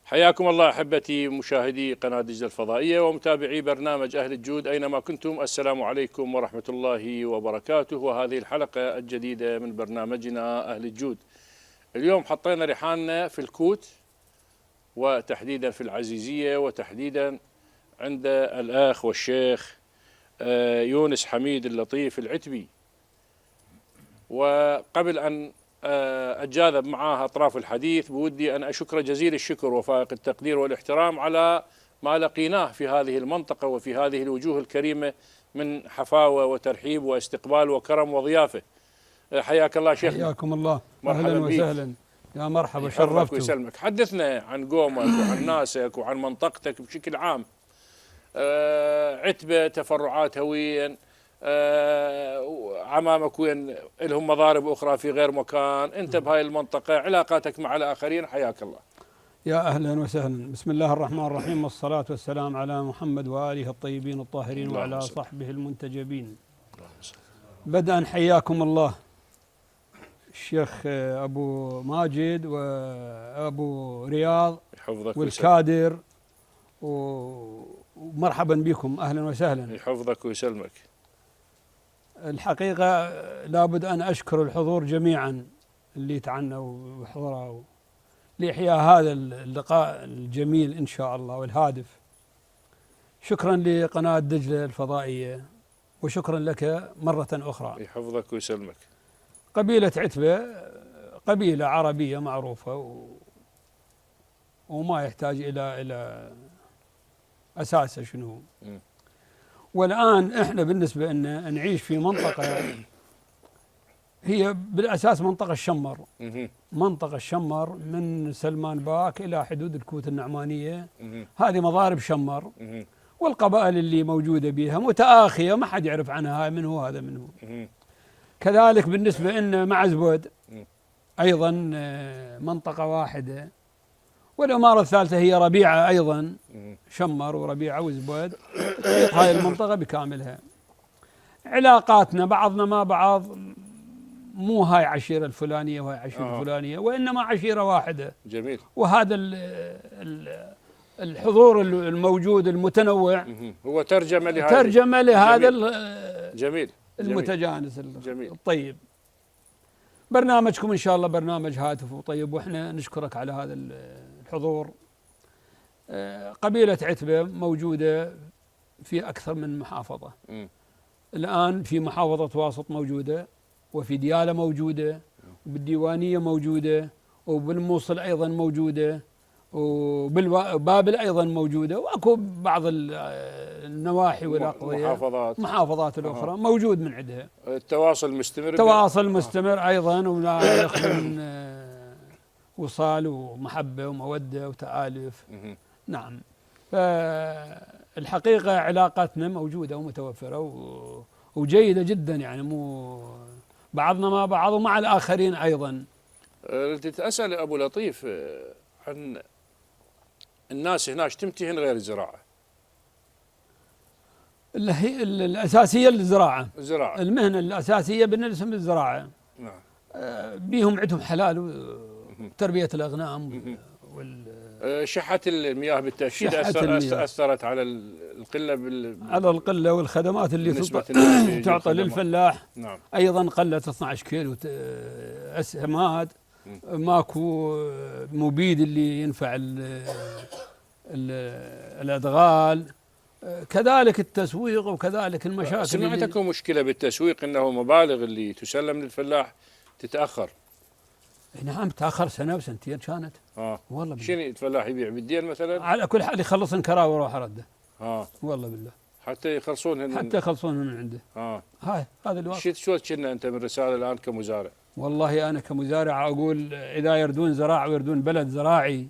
حياكم الله أحبتي مشاهدي قناة دجلة الفضائية ومتابعي برنامج أهل الجود أينما كنتم. السلام عليكم ورحمة الله وبركاته، وهذه الحلقة الجديدة من برنامجنا أهل الجود. اليوم حطينا رحالنا في الكوت، وتحديدا في العزيزية، وتحديدا عند الأخ والشيخ يونس حميد اللطيف العتبي. وقبل أن أتجاذب معاه أطراف الحديث، بودي أن أشكر جزيل الشكر وفائق التقدير والاحترام على ما لقيناه في هذه المنطقة وفي هذه الوجوه الكريمة من حفاوة وترحيب واستقبال وكرم وضيافة. حياك الله شيخ. حياكم الله، مرحبا أهلا وسهلا، يا مرحبا، شرفتوا ويسلمك. حدثنا عن قومك وعن ناسك وعن منطقتك بشكل عام. عتبة، تفرعاتها وين؟ عمامك وين لهم مضارب أخرى في غير مكان؟ أنت بهاي المنطقة، علاقاتك مع الآخرين، حياك الله. يا أهلا وسهلا، بسم الله الرحمن الرحيم، والصلاة والسلام على محمد وآله الطيبين الطاهرين وعلى صحبه المنتجبين. بدءا حياكم الله الشيخ أبو ماجد وأبو رياض والكادر، ومرحبا بكم، أهلا وسهلا. يحفظك ويسلمك. الحقيقة لابد أن أشكر الحضور جميعا اللي تعنوا وحضروا لإحياء هذا اللقاء الجميل إن شاء الله والهادف. شكرا لقناة دجلة الفضائية، وشكرا لك مرة أخرى. يحفظك ويسلمك. قبيلة عتبة قبيلة عربية معروفة وما يحتاج إلى أساسه شنو. والآن إحنا بالنسبة أن نعيش في منطقة هي بالأساس منطقة الشمر، منطقة الشمر من سلمان باك إلى حدود الكوت النعمانية. هذه مضارب شمر، والقبائل اللي موجودة بها متآخية، ما حد يعرف عنها هاي من هو هذا من هو. كذلك بالنسبة أن معزبود أيضا منطقة واحدة، والإمارة الثالثة هي ربيعة أيضا، شمر وربيعة وزبود، هاي المنطقة بكاملها. علاقاتنا بعضنا مع بعض مو هاي عشيرة الفلانية وهاي عشيرة الفلانية، وإنما عشيرة واحدة. جميل. وهذا الحضور الموجود المتنوع هو ترجمة لهذا جميل المتجانس جميل. الطيب. برنامجكم إن شاء الله برنامج هاتف وطيب، وإحنا نشكرك على هذا الحضور. قبيلة عتبة موجودة في أكثر من محافظة. الآن في محافظة واسط موجودة، وفي ديالى موجودة، وبالديوانية موجودة، وبالموصل أيضا موجودة، وبالبابل أيضا موجودة، وأكو بعض النواحي والأقضية محافظات الأخرى موجود من عندها. التواصل مستمر. تواصل مستمر أيضا، ولا يخلون وصال ومحبة ومودة وتآلف. نعم. فالحقيقة علاقاتنا موجودة ومتوفرة وجيدة جدا، يعني مو بعضنا مع بعض ومع الآخرين أيضا. أسأل أبو لطيف عن الناس هناك تمتهن غير الزراعة. هي الأساسية الزراعة. الزراعة المهنة الأساسية بالنسبة للزراعة. نعم. بيهم عندهم حلال وتربية الأغنام شحة المياه بالتأكيد أثرت على القلة على القلة والخدمات اللي تعطى للفلاح. نعم. أيضا قلت 12 كيلو أسهمات، ماكو مبيد اللي ينفع الأدغال، كذلك التسويق وكذلك المشاكل. سمعتكم مشكلة بالتسويق، أنه مبالغ اللي تسلم للفلاح تتأخر. نعم، تأخر سنة وسنتين كانت. والله شنو الفلاح يبيع بالدين مثلا؟ على كل حال يخلص انكراه ويروح رده. والله بالله حتى يخلصون من عنده. هذا الوقت. شو كنا أنت من رسالة الآن كمزارع؟ والله أنا كمزارع أقول إذا يردون زراعة ويردون بلد زراعي.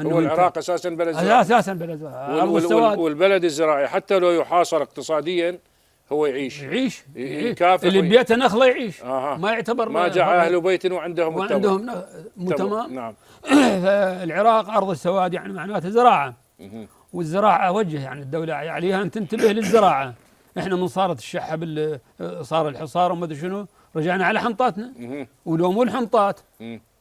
هو العراق أساسا بلد زراعي. أساسا بلد زراعي. والبلد الزراعي حتى لو يحاصر اقتصاديا هو يعيش يكافح. اللي بيته نخله يعيش. ما يعتبر ما جاء أهل بيت وعندهم متمام. نعم. العراق أرض السواد، يعني معناته زراعة. والزراعة وجه، يعني الدولة عليها أن تنتبه للزراعة. إحنا من صارت الشحة صار الحصار وما أدري شنو، رجعنا على حنطاتنا. ولو مو الحنطات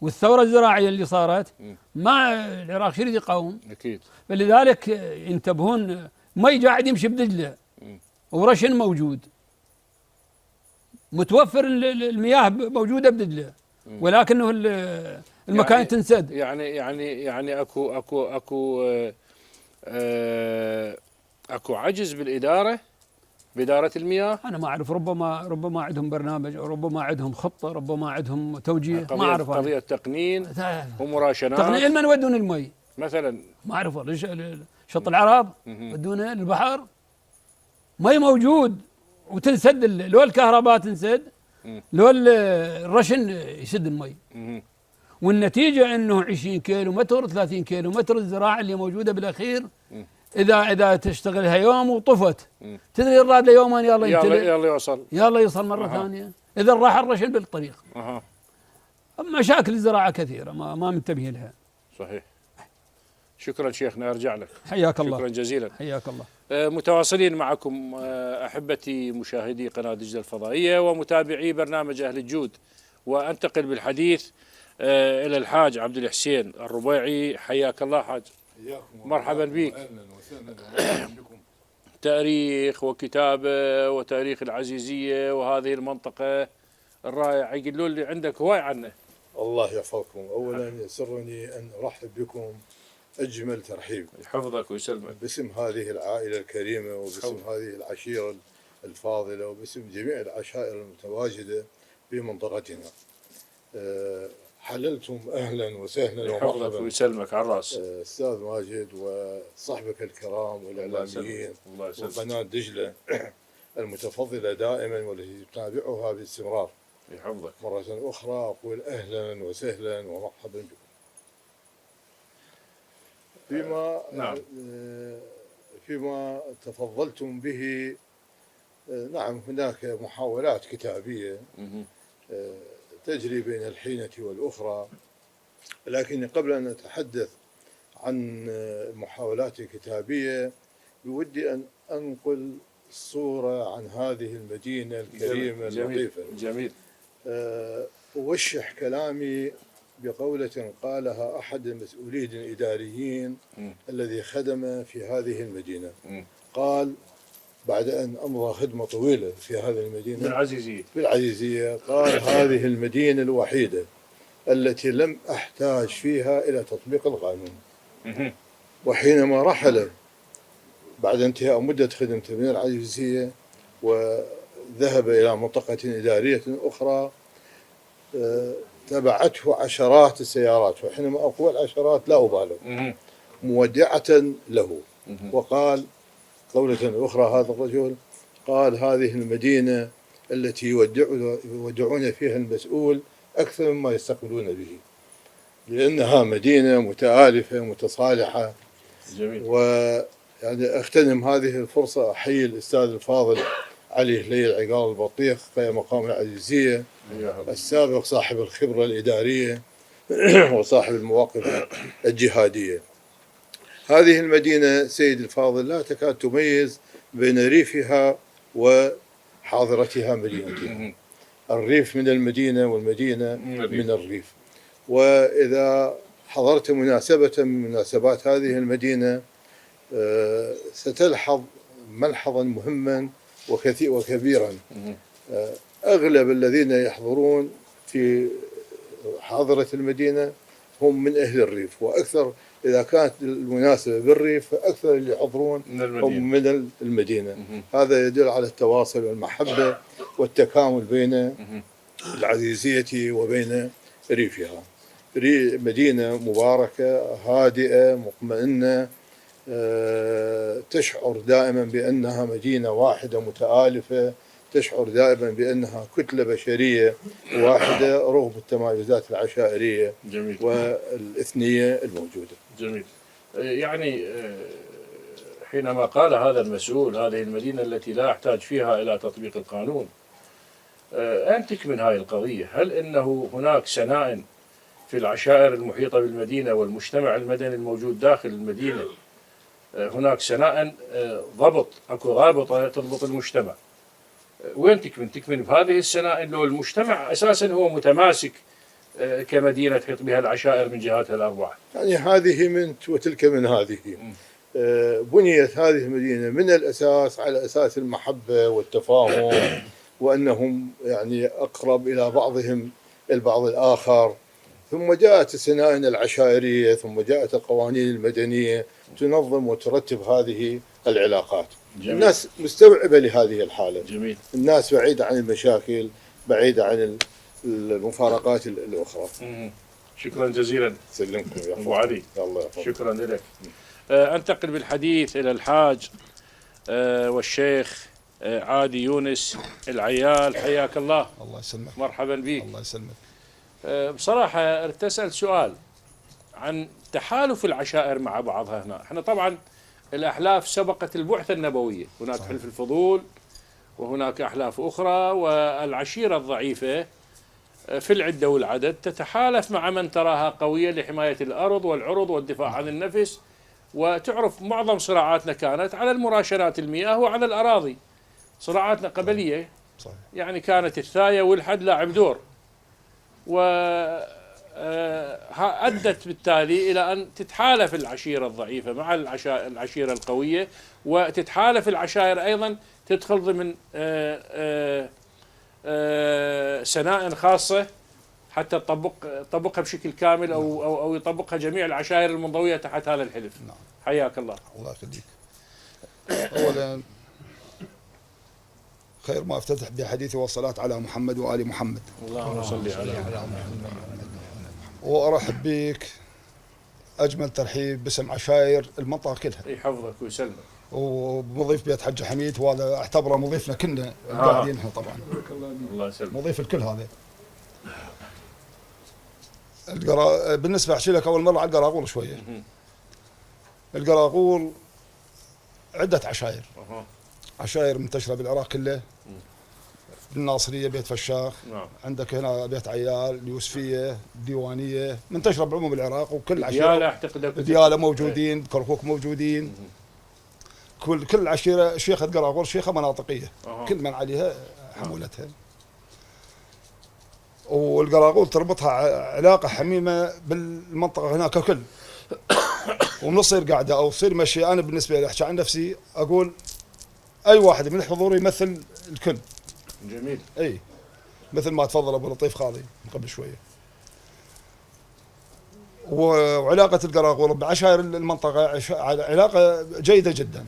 والثورة الزراعية اللي صارت ما العراق شو يريد يقاوم؟ أكيد. فلذلك ينتبهون، مي قاعد يمشي بدجلة ورشن موجود، متوفر المياه موجودة بدجلة، ولكنه المكان يعني تنسد. يعني اكو عجز بإدارة المياه. أنا ما أعرف، ربما عندهم برنامج، ربما عندهم خطة، ربما عندهم توجيه، ما أعرف. قضية تقنين ومراشنات. تقنين من يودون المي مثلا؟ ما أعرف، شط العرب يودونه للبحر، مي موجود وتنسد، لو الكهرباء تنسد، لو الرشن يسد المي. والنتيجة أنه 20 كيلو متر 30 كيلو متر الزراعة اللي موجودة بالأخير إذا تشتغلها يوم وطفت، تدري الراد يومين يلا يلا يوصل مرة ثانية إذا راح الرشن بالطريق. مشاكل الزراعة كثيرة ما منتبه لها. صحيح. شكرا شيخنا، أرجع لك. حياك الله. شكرا جزيلا. حياك الله. متواصلين معكم أحبتي مشاهدي قناة دجلة الفضائية ومتابعي برنامج أهل الجود، وأنتقل بالحديث إلى الحاج عبد الحسين الربيعي. حياك الله حاج. مرحبا بك. تاريخ وكتابة وتاريخ العزيزية وهذه المنطقة الرائعة، يقولوا لي عندك هواي عنه. الله يحفظكم. أولا يسرني أن أرحب بكم أجمل ترحيب. يحفظك ويسلمك. باسم هذه العائلة الكريمة وباسم هذه العشيرة الفاضلة وباسم جميع العشائر المتواجدة في منطقتنا. حللتم أهلا وسهلا ومرحبا. يحفظك ويسلمك على الرأس. أستاذ ماجد وصحبك الكرام والإعلاميين وقناة دجلة المتفضلة دائما والتي تتابعها باستمرار. يحفظك. مرة أخرى أقول أهلا وسهلا ومرحبا بكم. فيما تفضلتم به، نعم هناك محاولات كتابية تجري بين الحينة والأخرى، لكن قبل أن أتحدث عن المحاولات الكتابية بودي أن أنقل صورة عن هذه المدينة الكريمة اللطيفة. جميل. أوشح كلامي بقولة قالها أحد المسؤولين الإداريين الذي خدم في هذه المدينة. قال بعد أن أمضى خدمة طويلة في هذه المدينة بالعزيزية، قال هذه المدينة الوحيدة التي لم أحتاج فيها إلى تطبيق القانون. وحينما رحل بعد انتهاء مدة خدمته من العزيزية وذهب إلى منطقة إدارية أخرى، تبعته عشرات السيارات، وحينما أقول عشرات لا أبالغ، مودعة له. وقال قولة أخرى هذا الرجل، قال هذه المدينة التي يودعون فيها المسؤول أكثر مما يستقبلون به، لأنها مدينة متآلفة متصالحة. جميل. ويعني أغتنم هذه الفرصة أحيي الأستاذ الفاضل علي هليل عقال البطيخ قيم مقام العزيزية السابق، صاحب الخبرة الإدارية وصاحب المواقف الجهادية. هذه المدينة سيد الفاضل لا تكاد تميز بين ريفها وحاضرتها مدينتها. الريف من المدينة والمدينة من الريف. وإذا حضرت مناسبة من مناسبات هذه المدينة ستلحظ ملحظا مهما وكبيرا. أغلب الذين يحضرون في حاضرة المدينة هم من أهل الريف، وأكثر إذا كانت المناسبة بالريف فأكثر اللي يحضرون هم من المدينة. هذا يدل على التواصل والمحبة والتكامل بين العزيزية وبين ريفها. مدينة مباركة هادئة مطمئنة، تشعر دائما بأنها مدينة واحدة متآلفة، تشعر دائما بأنها كتلة بشرية واحدة رغم التمايزات العشائرية والإثنية الموجودة. جميل. يعني حينما قال هذا المسؤول هذه المدينة التي لا أحتاج فيها إلى تطبيق القانون، أنتك من هذه القضية، هل إنه هناك سنائن في العشائر المحيطة بالمدينة والمجتمع المدني الموجود داخل المدينة، هناك سنائن ضبط، أكو رابطة تضبط المجتمع، وين تكمن بهذه السنائن لو المجتمع أساسا هو متماسك كمدينة تحيط بها العشائر من جهاتها الأربعة؟ يعني هذه من وتلك من هذه. بنيت هذه المدينة من الأساس على أساس المحبة والتفاهم، وأنهم يعني أقرب إلى بعضهم البعض الآخر. ثم جاءت السنائن العشائرية، ثم جاءت القوانين المدنية تنظم وترتب هذه العلاقات. جميل. الناس مستوعبة لهذه الحالة. جميل. الناس بعيدة عن المشاكل، بعيدة عن المفارقات الأخرى. شكرا جزيلا. سلمكم يا أبو علي. الله يحفظك. شكرا لك. أنتقل بالحديث إلى الحاج والشيخ عادي يونس العيال، حياك الله. الله يسلمك. مرحبا بك. الله يسلمك. بصراحة ارتسل سؤال عن تحالف العشائر مع بعضها هنا. احنا طبعا الأحلاف سبقت البعثة النبوية، هناك صحيح. حلف الفضول وهناك أحلاف أخرى، والعشيرة الضعيفة في العدة والعدد تتحالف مع من تراها قوية لحماية الأرض والعرض والدفاع عن النفس. وتعرف معظم صراعاتنا كانت على المراشنات المياه وعلى الأراضي، صراعاتنا قبلية صحيح. يعني كانت الثاية والحد لاعب دور، وأدت بالتالي إلى أن تتحالف العشيرة الضعيفة مع العشيرة القوية، وتتحالف العشائر أيضا تدخل ضمن سنائن خاصة حتى تطبقها بشكل كامل أو يطبقها جميع العشائر المنضوية تحت هذا الحلف. نعم. حياك الله. الله يخليك. أولا خير ما افتتح بحديثي والصلاة على محمد وآل محمد. اللهم صل على محمد. وأرحب بك أجمل ترحيب باسم عشائر المنطقة كلها. يحفظك ويسلمك. ومضيف بيت حج حميد، وهذا اعتبره مضيفنا كلنا قاعدين احنا طبعا. الله يسلمك. مضيف الكل هذا. بالنسبة احكي لك أول مرة على القراقول شوية. القراقول عدة عشائر. عشائر منتشرة بالعراق كله. بالناصرية بيت فشاخ. نعم. عندك هنا بيت عيال، اليوسفية، الديوانية، منتشرة بعموم العراق، وكل عشيرة. ديالة اعتقد. ديالة موجودين، كركوك موجودين. كل عشيرة شيخة قراقول شيخة مناطقية. كل من عليها حمولتها. والقراقول تربطها علاقة حميمة بالمنطقة هناك ككل. ومن تصير قاعدة أو تصير مشي، أنا بالنسبة لي أحكي عن نفسي أقول أي واحد من الحضور يمثل الكل. جميل. أي مثل ما تفضل أبو لطيف خاضي من قبل شوية. وعلاقة القراقول بعشائر المنطقة علاقة جيدة جدا.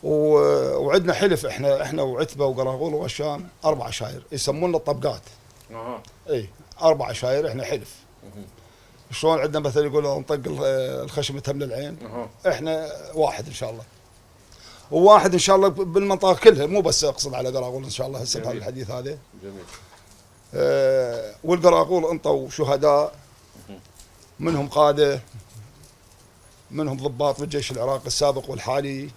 وعندنا حلف احنا وعتبة وقراقول وغشام 4 عشائر يسمونا الطبقات. اي 4 عشائر احنا حلف. شلون عندنا مثل يقولوا نطق الخشم تمن العين. احنا واحد ان شاء الله. وواحد ان شاء الله بالمنطقة كلها، مو بس اقصد على قراقول ان شاء الله هسه بهذا الحديث هذا. جميل. والقراقول انطوا شهداء، منهم قادة، منهم ضباط بالجيش العراقي السابق والحالي،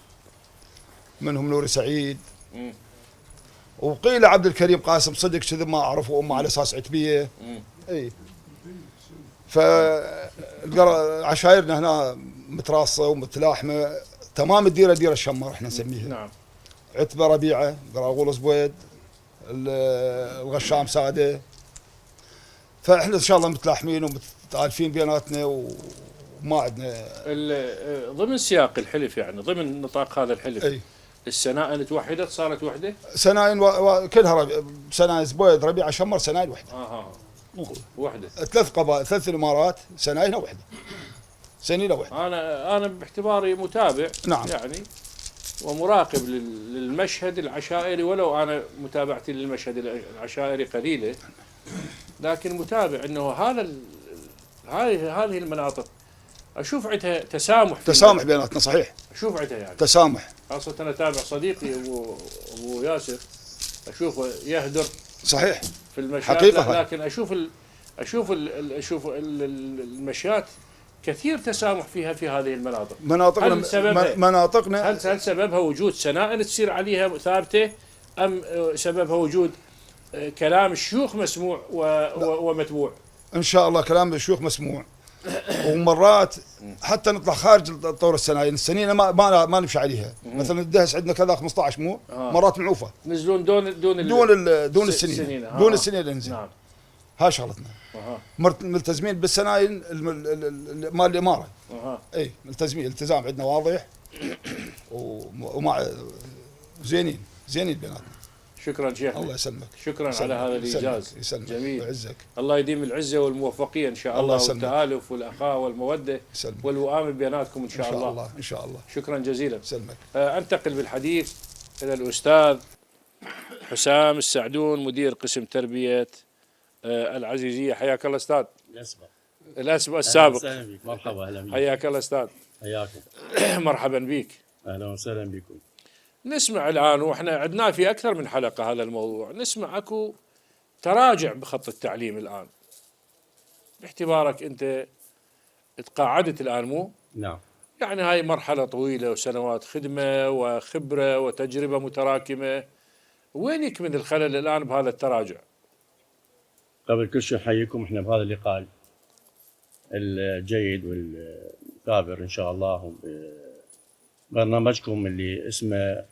منهم نوري سعيد. وقيل عبد الكريم قاسم صدق كذب ما اعرفه، امه على اساس عتبيه. اي فعشائرنا هنا متراصه ومتلاحمه تمام. ديره الشمار احنا نسميها. نعم. عتبه ربيعه، قراقول زبيد، الغشام ساده. فاحنا ان شاء الله متلاحمين ومتالفين بيناتنا، وما عندنا ضمن سياق الحلف، يعني ضمن نطاق هذا الحلف. أي. السنائن توحدت، صارت وحده؟ سنائن كلها سنائن زبيد ربيعه شمر سنائن وحده. وحده. 3 قبائل، 3 امارات، سنائنها وحده. سنينه وحده. انا باعتباري متابع. نعم. يعني ومراقب للمشهد العشائري، ولو انا متابعتي للمشهد العشائري قليله، لكن متابع انه هذه المناطق اشوف عندها تسامح بيناتنا. صحيح. اشوف عندها يعني تسامح. خاصه انا اتابع صديقي ابو ياسر، اشوفه يهدر. صحيح. في المشيات حقيقة. لكن اشوف المشيات كثير تسامح فيها في هذه المناطق. مناطقنا هل سببها وجود سنائن تسير عليها ثابته، ام سببها وجود كلام الشيوخ مسموع ومتبوع؟ ان شاء الله كلام الشيوخ مسموع. ومرات حتى نطلع خارج طور السنائن، السنينه ما نمشي عليها. مثلا الدهس عندنا كذا 15 مو مرات معوفه، نزلون دون السنين. دون السنين ننزل. نعم. هاي شغلتنا. ملتزمين بالسناين مال الاماره. اي ملتزمين التزام عندنا واضح ومع زينين بيناتنا. شكرا شيخ. الله يسلمك. شكرا على هذا الايجاز. يسلمك. جميل. ويعزك. الله يديم العزه والموفقيه ان شاء الله والتآلف والاخاء والموده والوئام بيناتكم ان شاء الله. ان شاء الله. شكرا جزيلا. يسلمك. انتقل بالحديث الى الاستاذ حسام السعدون مدير قسم تربيه العزيزيه. حياك الله استاذ. السابق. اهلا بك. مرحبا. اهلا بك. حياك الله استاذ. حياكم. مرحبا بك. اهلا وسهلا بكم. نسمع الان واحنا عدناه في اكثر من حلقه هذا الموضوع، نسمع اكو تراجع بخط التعليم الان. باعتبارك انت تقاعدت الان مو؟ نعم. يعني هاي مرحله طويله وسنوات خدمه وخبره وتجربه متراكمه، وينك من الخلل الان بهذا التراجع؟ قبل كل شيء احييكم احنا بهذا اللقاء الجيد والثابر ان شاء الله برنامجكم اللي اسمه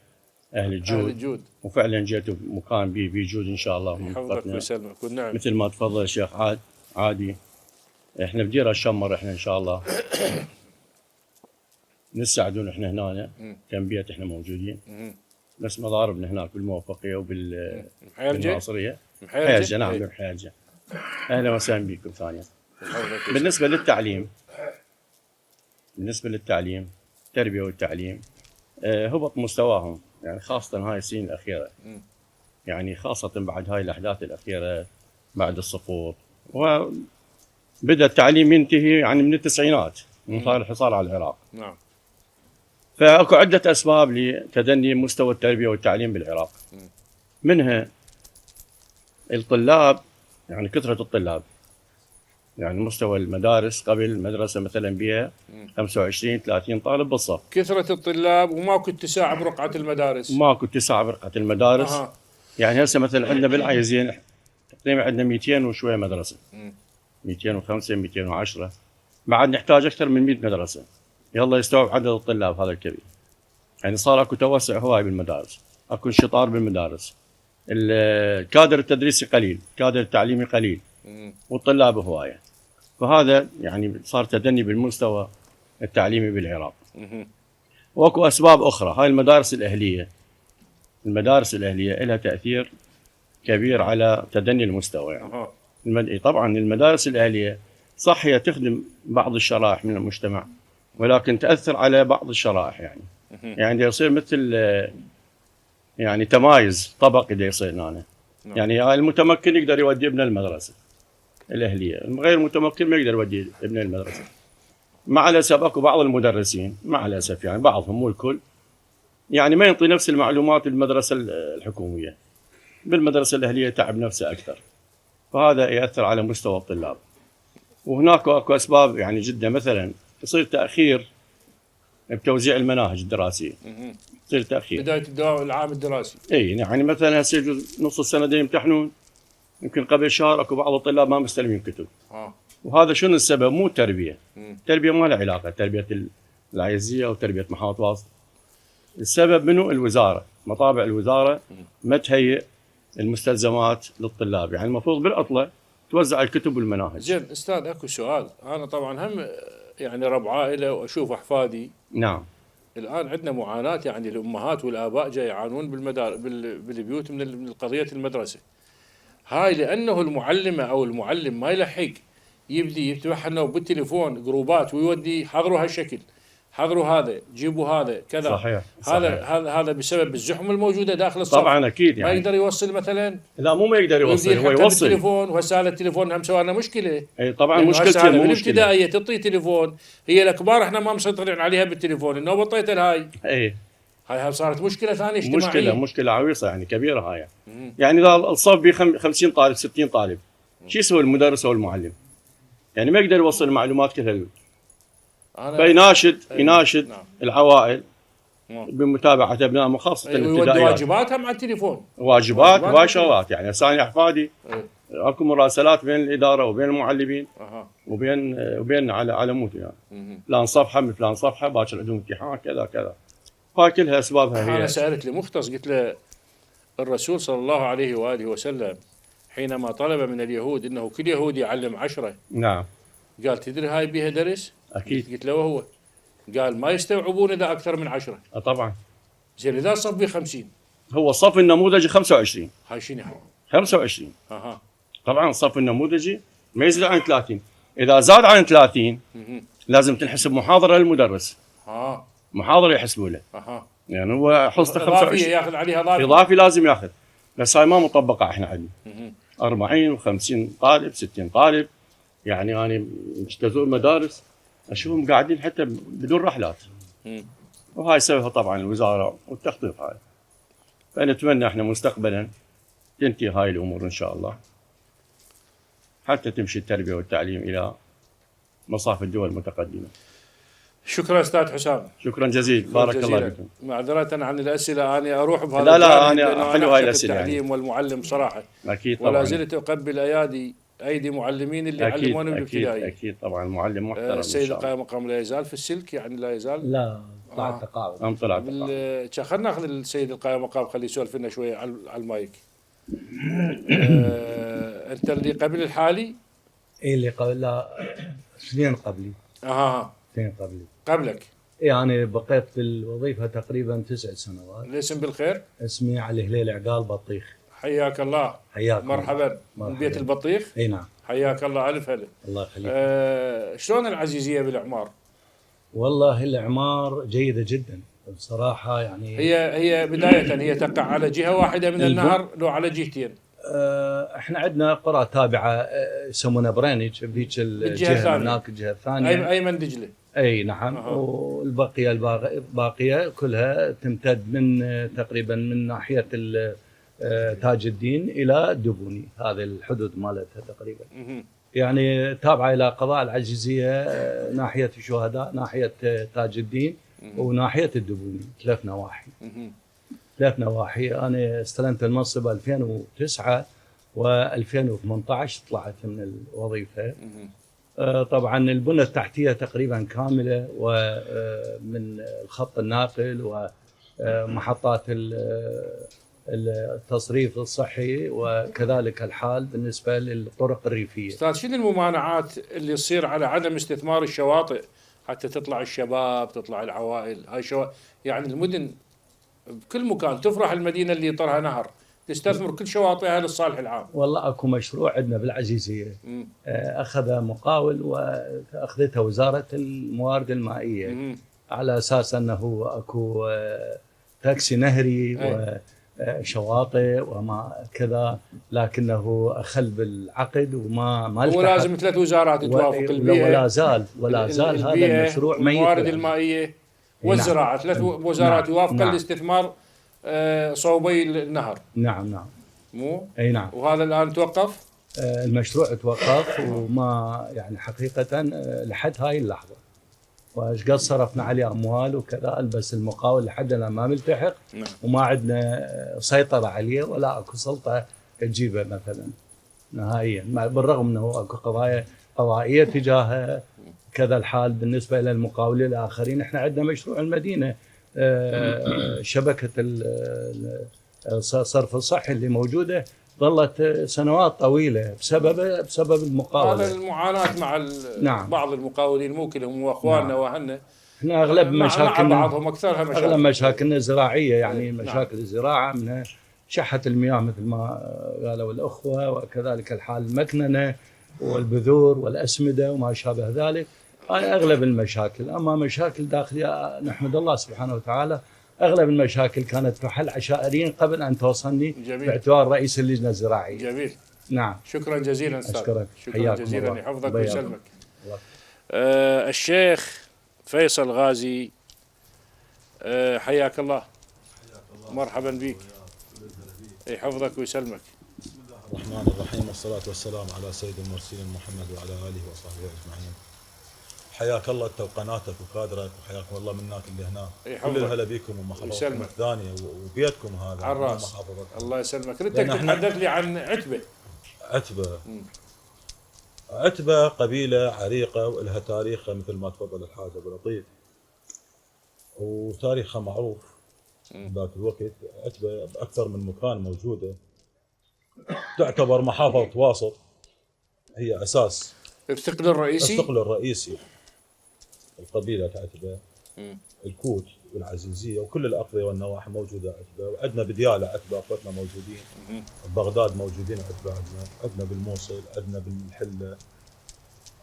اهل الجود. وفعلا جيتوا بمكان به جود ان شاء الله. يحفظك ويسلمك. والنعم. مثل ما تفضل الشيخ عادي، احنا بدير الشمر احنا ان شاء الله نساعدون احنا هنا كم بيت احنا موجودين. بس مضاربنا هناك بالموفقيه بالناصريه. محيرجه. نعم بمحيرجه. اهلا وسهلا بكم ثانيا. بالنسبه للتعليم التربيه والتعليم هبط مستواهم، يعني خاصه هاي السنين الاخيره، يعني خاصه بعد هاي الاحداث الاخيره بعد السقوط، وبدا التعليم ينتهي يعني من التسعينات من صار الحصار على العراق. نعم. فاكو عده اسباب لتدني مستوى التربيه والتعليم بالعراق. منها الطلاب، يعني كثره الطلاب، يعني مستوى المدارس قبل المدرسه مثلا بها 25 30 طالب بالصف. كثره الطلاب وماكو اتساع برقعه المدارس. ماكو اتساع برقعه المدارس. يعني هسه مثلا عندنا بالعايزين تقريبا عندنا 200 وشويه مدرسه. 205 210 بعد نحتاج اكثر من 100 مدرسه. يلا يستوعب عدد الطلاب هذا الكبير. يعني صار اكو توسع هواي بالمدارس، اكو انشطار بالمدارس. الكادر التدريسي قليل، الكادر التعليمي قليل، والطلاب هوايه. فهذا يعني صار تدني بالمستوى التعليمي بالعراق. واكو اسباب اخرى. هاي المدارس الاهليه لها تاثير كبير على تدني المستوى. يعني طبعا المدارس الاهليه صح هي تخدم بعض الشرائح من المجتمع، ولكن تاثر على بعض الشرائح. يعني يصير مثل يعني تمايز طبقي يصير هنا. يعني المتمكن يقدر يودي ابنه المدرسه الاهليه، غير المتمكن ما يقدر يودي ابنه المدرسه. مع الاسف اكو بعض المدرسين، مع الاسف يعني بعضهم مو الكل، يعني ما ينطي نفس المعلومات بالمدرسه الحكوميه. بالمدرسه الاهليه تعب نفسه اكثر، فهذا ياثر على مستوى الطلاب. وهناك اكو اسباب يعني جدا، مثلا يصير تاخير بتوزيع المناهج الدراسيه. يصير تاخير بدايه العام الدراسي. اي يعني مثلا هسه يجوز نص السنه دي يمتحنون، يمكن قبل شهر اكو بعض الطلاب ما مستلمين كتب. وهذا شنو السبب؟ مو التربيه. التربيه ما لها علاقه، تربيه العايزيه او تربيه محافظ واسط. السبب منه الوزاره، مطابع الوزاره ما تهيئ المستلزمات للطلاب. يعني المفروض بالعطله توزع الكتب والمناهج. زين استاذ اكو سؤال، انا طبعا هم يعني رب عائله واشوف احفادي. نعم. الان عندنا معاناه، يعني الامهات والاباء جاي يعانون بالبيوت من قضيه المدرسه. هاي لانه المعلمه او المعلم ما يلحق يبدي يفتح لنا بالتليفون جروبات ويودي حضروا هالشكل، حضروا هذا، جيبوا هذا كذا. صحيح. هذا بسبب الزحمه الموجوده داخل الصف. طبعا اكيد يعني ما يقدر يوصل مثلا. لا مو ما يقدر يوصل، هو يوصل بالتليفون. وهسه هذا التليفون هم سوى لنا مشكله. اي طبعا مشكلتين. مو بالابتدائيه تعطي تليفون، هي الكبار احنا ما مسيطرين عليها بالتليفون، انه بطيت الهاي. هاي صارت مشكله ثانيه اجتماعيه. مشكله عويصه يعني كبيره هاي. يعني اذا الصف ب 50 طالب 60 طالب، شو يسوي المدرس او المعلم؟ يعني ما يقدر يوصل المعلومات كلها. فيناشد العوائل بمتابعه ابنائهم خاصه الابتدائيات. واجباتهم على التليفون. واجبات وهاي شغلات. يعني هسه احفادي اكو مراسلات بين الاداره وبين المعلمين وبين على مود يعني. فلان صفحه من فلان صفحه، باكر عندهم امتحان كذا كذا. هاي كلها اسبابها هي. انا سالت لمختص قلت له الرسول صلى الله عليه واله وسلم حينما طلب من اليهود انه كل يهودي يعلم 10، نعم قال تدري هاي بيها درس؟ اكيد. قلت له وهو قال ما يستوعبون اذا اكثر من 10. طبعا. زين اذا صف ب50 هو الصف النموذجي 25. هاي شنو هاي؟ 25 اها طبعا الصف النموذجي ما يزيد عن 30. اذا زاد عن 30 لازم تنحسب محاضره للمدرس، محاضره يحسبوا له. يعني هو حصته 25 ياخذ عليها اضافي. اضافي لازم ياخذ، بس هاي ما مطبقه احنا عندنا. 40 و50 طالب 60 طالب، يعني انا تزور مدارس اشوفهم قاعدين حتى بدون رحلات. وهاي سويها طبعا الوزاره والتخطيط هاي. فنتمنى احنا مستقبلا تنتهي هاي الامور ان شاء الله، حتى تمشي التربيه والتعليم الى مصاف الدول المتقدمه. شكرا استاذ حسام. شكرا جزيلا، بارك الله فيكم. معذره عن الاسئله، انا اروح بهذا لا انا حلو هاي الاسئله التعليم يعني. والمعلم صراحه اكيد طبعا، ولا زلت اقبل ايدي معلمين اللي علموني بالابتدائي. اكيد طبعا معلم محترم. السيد القائم مقام لا يزال في السلك، يعني لا يزال. لا طلع تقاعد. طلع خلينا ناخذ السيد القائم مقام خليه يسولف لنا شويه على المايك. انت اللي قبل الحالي؟ اي اللي قبل، لا سنين قبلي. سنين قبلي. قبلك؟ اي انا بقيت بالوظيفه تقريبا 9 سنوات. الاسم بالخير؟ اسمي علي هليل عقال بطيخ. حياك الله. حياك. مرحبا. من بيت البطيخ؟ اي نعم. حياك الله، الف هلا. الله يخليك. شلون العزيزيه بالاعمار؟ والله الاعمار جيده جدا بصراحه، يعني هي بدايه هي تقع على جهه واحده من النهر لو على جهتين؟ احنا عندنا قرى تابعه يسمونها برينج بذيك الجهه، هناك الجهه الثانيه ايمن دجله. اي نعم. والبقيه الباقيه كلها تمتد من تقريبا من ناحيه تاج الدين الى الدبوني، هذه الحدود مالتها تقريبا. يعني تابعه الى قضاء العزيزيه، ناحيه الشهداء، ناحيه تاج الدين، وناحيه الدبوني. 3 نواحي. 3 نواحي. انا استلمت المنصب 2009 و2018 طلعت من الوظيفه. طبعا البنى التحتيه تقريبا كامله، ومن الخط الناقل ومحطات التصريف الصحي، وكذلك الحال بالنسبه للطرق الريفيه. استاذ، شنو الممانعات اللي تصير على عدم استثمار الشواطئ حتى تطلع الشباب، تطلع العوائل؟ هاي يعني المدن بكل مكان تفرح المدينه اللي طرها نهر تستثمر كل شواطئها للصالح العام. والله اكو مشروع عندنا بالعزيزيه اخذ مقاول واخذتها وزاره الموارد المائيه على اساس انه اكو تاكسي نهري وشواطئ وما كذا، لكنه اخل بالعقد وما هو لازم 3 وزارات توافق، البيئه ولا زال هذا المشروع ميت، الموارد المائيه والزراعه. 3 وزارات يوافقن لاستثمار صوبي النهر. نعم. مو؟ اي نعم. وهذا الان توقف؟ المشروع توقف، وما يعني حقيقه لحد هاي اللحظه. وايش قد صرفنا عليه اموال وكذا، بس المقاول لحد الان ما ملتحق. وما عندنا سيطره عليه ولا اكو سلطه تجيبه مثلا نهائيا، بالرغم انه اكو قضايا قضائيه تجاهه. كذا الحال بالنسبه الى المقاولين الاخرين. احنا عندنا مشروع المدينه، شبكه الصرف الصحي اللي موجوده ظلت سنوات طويله بسبب المقاوله. هذا المعاناه مع نعم. بعض المقاولين، مو كلهم واخواننا واهلنا. احنا اغلب مشاكلنا، بعضهم اكثرها مشاكل. اغلب مشاكلنا زراعيه، يعني مشاكل الزراعه منها شحه المياه مثل ما قالوا الاخوه، وكذلك الحال المكننه والبذور والاسمده وما شابه ذلك. هاي اغلب المشاكل. اما مشاكل داخليه نحمد الله سبحانه وتعالى، اغلب المشاكل كانت تحل عشائريا قبل ان توصلني. جميل. باعتبار رئيس اللجنه الزراعيه. جميل. نعم. شكرا جزيلا استاذ. اشكرك. شكرا جزيلا، يحفظك ويسلمك. الشيخ فيصل غازي، حياك الله. مرحبا بك. يحفظك ويسلمك. بسم الله الرحمن الرحيم، والصلاة والسلام على سيد المرسلين محمد وعلى آله وصحبه أجمعين. حياك الله انت وقناتك وكادرك، وحياكم الله منك اللي هنا. كل الهلا بيكم ومخلوقكم الثانيه وبيتكم هذا. على الراس. الله يسلمك. ردك تتحدث لي عن عتبه. عتبه قبيله عريقه ولها تاريخها مثل ما تفضل الحاج ابو لطيف، وتاريخها معروف. ذاك الوقت عتبه باكثر من مكان موجوده، تعتبر محافظة واسط، هي أساس الثقل الرئيسي. الثقل الرئيسي. القبيلة عتبة، الكوت والعزيزية وكل الأقضية والنواحي موجودة عتبة، وعندنا بديالة عتبة أخوتنا موجودين، بغداد موجودين عتبة، عندنا بالموصل، عندنا بالحلة،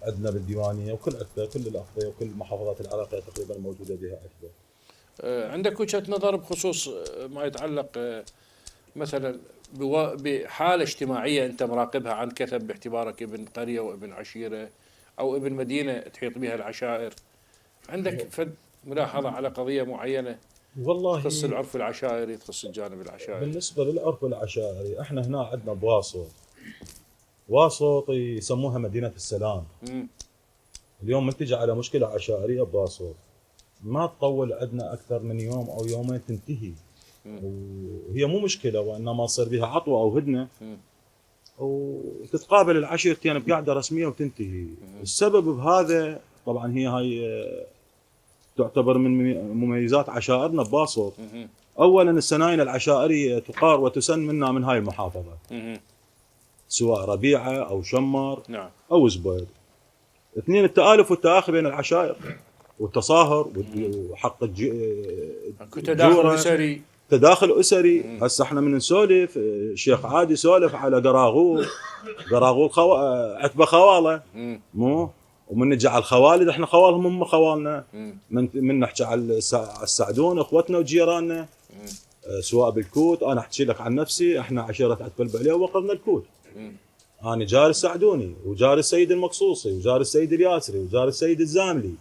عندنا بالديوانية، وكل عتبة كل الأقضية وكل المحافظات العراقية تقريبا موجودة بها عتبة. عندك وجهة نظر بخصوص ما يتعلق مثلا بحالة اجتماعية أنت مراقبها عن كثب باعتبارك ابن قرية وابن عشيرة أو ابن مدينة تحيط بها العشائر، عندك فد ملاحظة على قضية معينة والله تخص العرف العشائري، تخص الجانب العشائري؟ بالنسبة للعرف العشائري احنا هنا عندنا بواسط، واسط يسموها مدينة السلام. اليوم من تجي على مشكلة عشائرية بواسط ما تطول عندنا أكثر من يوم أو يومين تنتهي، وهي مو مشكلة وإنما تصير بها عطوة أو هدنة وتتقابل العشيرتين بقعدة رسمية وتنتهي. السبب بهذا طبعا هي تعتبر من مميزات عشائرنا بباسط. اولا السناين العشائريه تقار وتسن منا من هاي المحافظه، سواء ربيعه او شمر او زبير. اثنين التآلف والتآخي بين العشائر والتصاهر وحق تداخل اسري. تداخل اسري. هسه احنا من نسولف الشيخ عادي سولف على قراغول عتبه خواله مو، ومن نجي على الخوالد احنا خوالهم هم خوالنا، من نحكي على السعدون اخوتنا وجيراننا، سواء بالكوت. انا احكي لك عن نفسي، احنا عشيره عتبه البعليه وقرنا الكوت. انا جاري السعدوني وجاري السيد المقصوصي وجاري السيد الياسري وجاري السيد الزاملي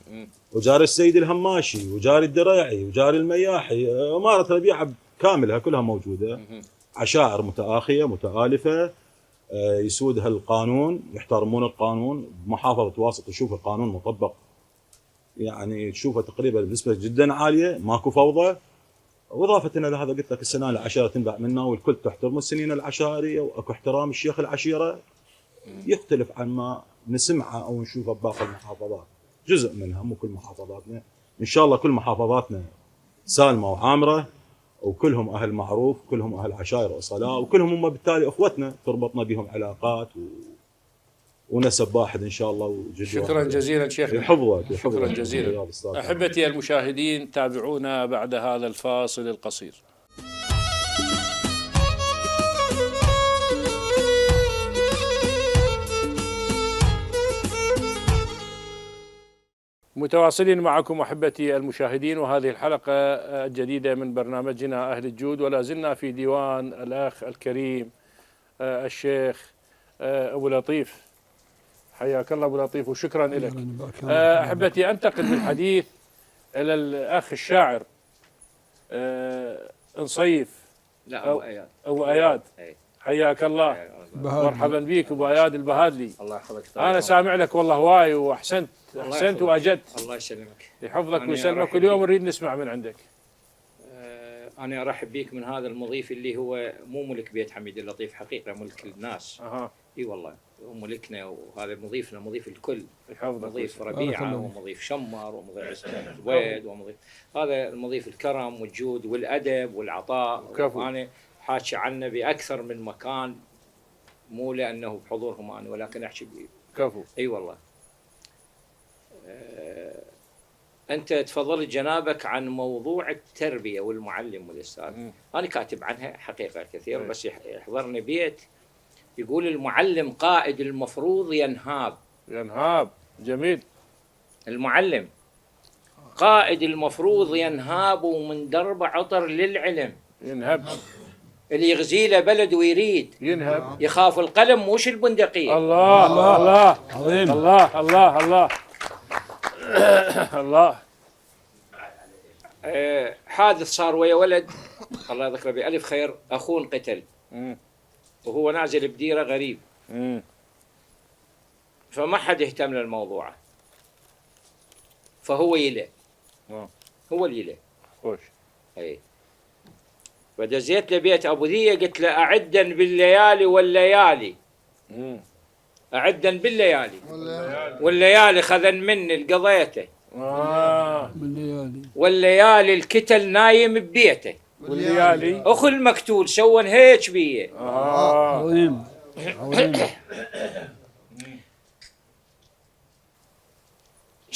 وجاري السيد الهماشي وجاري الدريعي وجاري المياحي، اماره ربيعه كاملها كلها موجوده. عشائر متآخيه متآلفه يسودها القانون، يحترمون القانون. بمحافظة واسط تشوف القانون مطبق، يعني تشوفه تقريبا بنسبة جدا عالية، ماكو فوضى. وإضافة إلى هذا قلت لك السنة العشائر تنبع منا والكل تحترم السنين العشائرية وأكو احترام الشيخ العشيرة، يختلف عن ما نسمعه أو نشوفه بباقي المحافظات، جزء منها مو كل محافظاتنا. إن شاء الله كل محافظاتنا سالمة وعامرة وكلهم أهل معروف، كلهم أهل عشائر وصلاة، وكلهم هم بالتالي أخوتنا تربطنا بهم علاقات ونسب واحد إن شاء الله. شكرا جزيلا شيخنا، يحفظك. شكرا جزيلا. أحبتي المشاهدين تابعونا بعد هذا الفاصل القصير. متواصلين معكم أحبتي المشاهدين، وهذه الحلقة الجديدة من برنامجنا أهل الجود، ولا زلنا في ديوان الأخ الكريم الشيخ أبو لطيف. حياك الله أبو لطيف وشكرا لك. أحبتي أنتقل بالحديث إلى الأخ الشاعر نصيف أبو أياد. حياك الله، مرحبا بك أبو أياد البهادلي. الله يحفظك. أنا سامع لك والله هواي وأحسنت وأجدت. الله يسلمك. يحفظك ويسلمك، واليوم نريد نسمع من عندك. أنا أرحب بك من هذا المضيف اللي هو مو ملك بيت حميد اللطيف، حقيقة ملك الناس. اي والله ملكنا، وهذا مضيفنا مضيف الكل. مضيف ربيعة ومضيف شمر ومضيف زويد ومضيف هذا المضيف الكرم والجود والأدب والعطاء. وأنا حاكي عنه بأكثر من مكان، مو لأنه بحضورهم أنا ولكن أحكي كفو. اي والله. أنت تفضلت جنابك عن موضوع التربية والمعلم والأستاذ. أنا كاتب عنها حقيقة كثير، بس يحضرني بيت يقول المعلم قائد المفروض ينهاب. ينهاب، جميل. المعلم قائد المفروض ينهاب، ومن درب عطر للعلم ينهب. اللي يغزي له بلد ويريد ينهب، يخاف القلم مش البندقية. الله الله الله عظيم. الله الله الله الله. حادث صار ويا ولد الله يذكره بألف خير، أخوه انقتل وهو نازل بديرة غريب، فما حد اهتم للموضوع، فهو يله. هو اللي يله. خوش. اي فدزيت لبيت ابو ذيه، قلت له اعدا بالليالي والليالي. اعدا بالليالي والليالي خذن مني القضيته. والليالي الكتل نايم ببيته. والليالي اخو المقتول سوون هيك بيه. عظيم عظيم.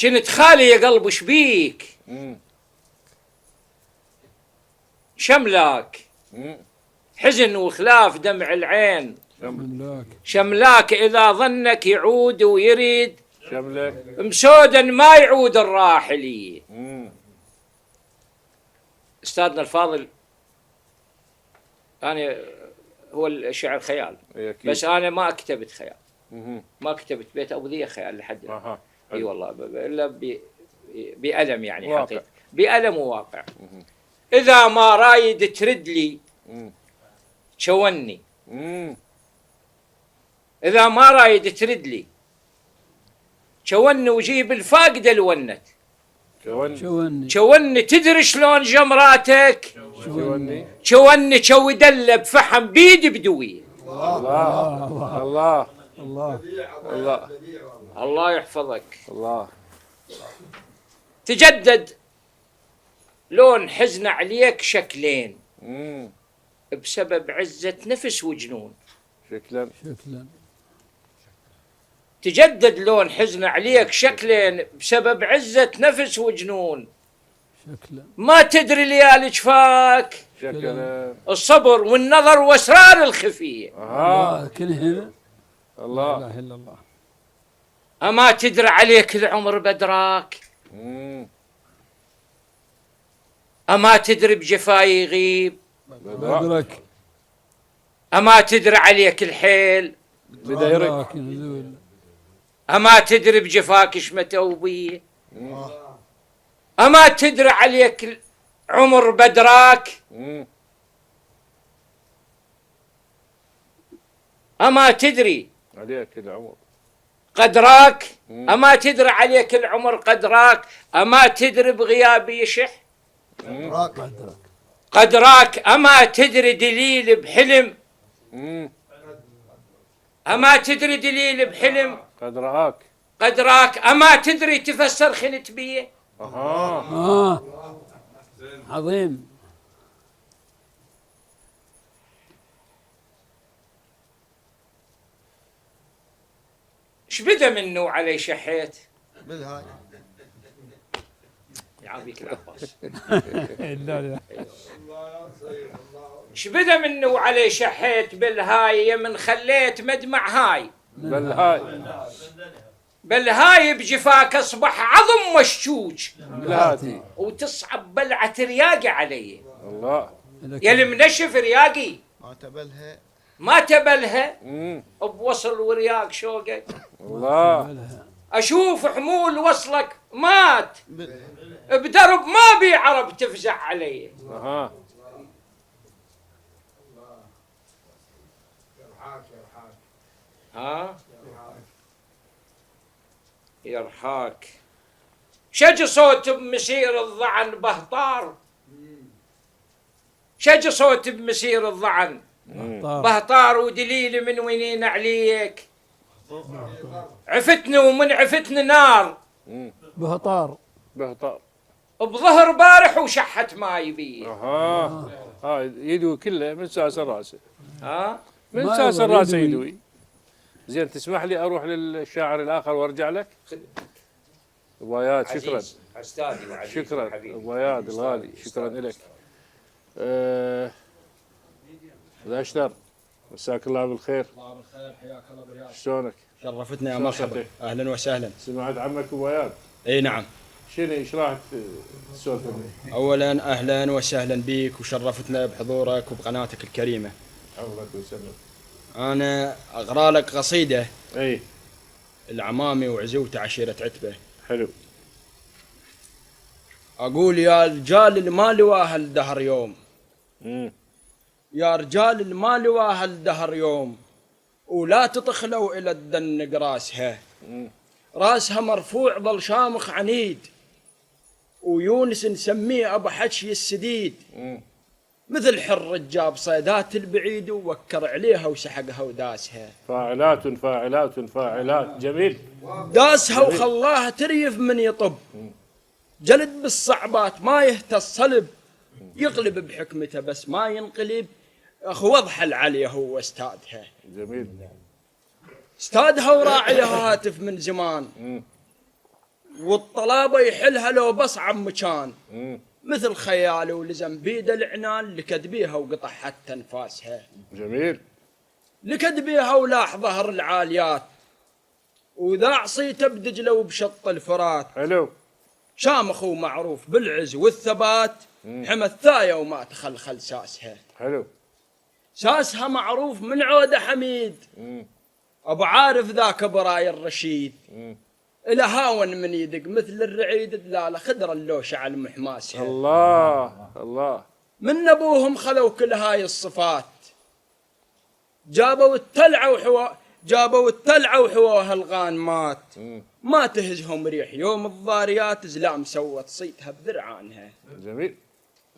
كنت خالي يا قلب شبيك شملاك حزن وخلاف دمع العين شملاك إذا ظنك يعود ويريد شملك مسودا ما يعود الراحلي. أستاذنا الفاضل أنا هو الشعر خيال بس أنا ما كتبت خيال ما كتبت بيت أبو ذي خيال لحد الآن. اي والله الا بألم يعني حقيقة بألم وواقع. اذا ما رايد ترد لي شوني اذا ما رايد ترد لي شوني وجيب الفاقده الونت شوني تدري شلون جمراتك شوني شوي دلب فحم بيدي بدويه. الله الله الله الله الله يحفظك. الله تجدد لون حزن عليك شكلين بسبب عزة نفس وجنون. شكلا تجدد لون حزن عليك شكلين بسبب عزة نفس وجنون. شكلا ما تدري ليالي جفاك شكلا الصبر والنظر واسرار الخفية. كل هنا الله لا اله الا الله. أما تدري عليك العمر بدراك أما تدري بجفاي يغيب بدرك. أما تدري عليك الحيل بدا يرق أما تدري بجفاك شمته بيه أما تدري عليك العمر بدراك أما تدري عليك العمر قدراك أما تدري عليك العمر قدراك أما تدري بغيابي يشح قدراك أما تدري دليل بحلم أما تدري دليل بحلم قدراك أما تدري تفسر خنت بيه. عظيم. ايش بدا منه علي شحيت بالهاي يعافيك العباس. لا ايش بدا منه علي شحيت بالهاي من خليت مدمع هاي بالهاي بجفاك اصبح عظم مشجوج وتصعب بلعة رياقي علي. الله يا المنشف رياقي ما تبلها بوصل ورياق شوقك. الله اشوف حمول وصلك مات بدرب ما بي عرب تفزع علي. يرحاك شج صوت بمسير الضعن بهطار شج صوت بمسير الضعن بهطار ودليل من وينين عليك عفتني ومن عفتني نار بهطار بظهر بارح وشحت ماي بيه. يدوي كله من ساس راسه من ساس راسه يدوي. زين تسمح لي اروح للشاعر الاخر وارجع لك؟ ابو اياد شكرا استاذي وعزيزي شكرا ابو اياد الغالي شكرا لك. ذا اشتر مساك الله بالخير. الله بالخير حياك الله برياض. شلونك؟ شرفتنا يا مرحبا اهلا وسهلا. سمعت عمك ابو اياد؟ اي نعم. شنو ايش راح تسولف؟ اولا اهلا وسهلا بك وشرفتنا بحضورك وبقناتك الكريمه. الله وسلم. انا اقرا لك قصيده اي العمامي وعزوته عشيره عتبه. حلو. اقول يا رجال المال واهل دهر يوم يا رجال المال واهل دهر يوم ولا تطخلوا الى الدنق راسها مرفوع ظل شامخ عنيد ويونس نسميه ابو حشي السديد مثل حر جاب صيدات البعيد ووكر عليها وسحقها وداسها. فاعلات فاعلات فاعلات. جميل. داسها وخلاها تريف من يطب جلد بالصعبات ما يهتى الصلب يقلب بحكمته بس ما ينقلب. أخو وضح العليا هو استاذها. جميل. استاذها وراعيها هاتف من زمان. والطلابة يحلها لو بصعب مكان. مثل خياله ولزم بيد العنان لكد بيها وقطع حتى انفاسها. جميل. لكد بيها ولاح ظهر العاليات وذاع صيته بدجله وبشط الفرات. حلو. شامخ ومعروف بالعز والثبات. حمى الثاية وما تخلخل ساسها. حلو. ساسها معروف من عودة حميد. أبو عارف ذاك براي الرشيد. إلى هاون من يدق مثل الرعيد دلالة خدر اللوش على المحماسها. الله الله. من أبوهم خذوا كل هاي الصفات. جابوا التلعة وحووها الغانمات. ما تهزهم ريح يوم الضاريات زلام سوت صيتها بذرعانها. جميل.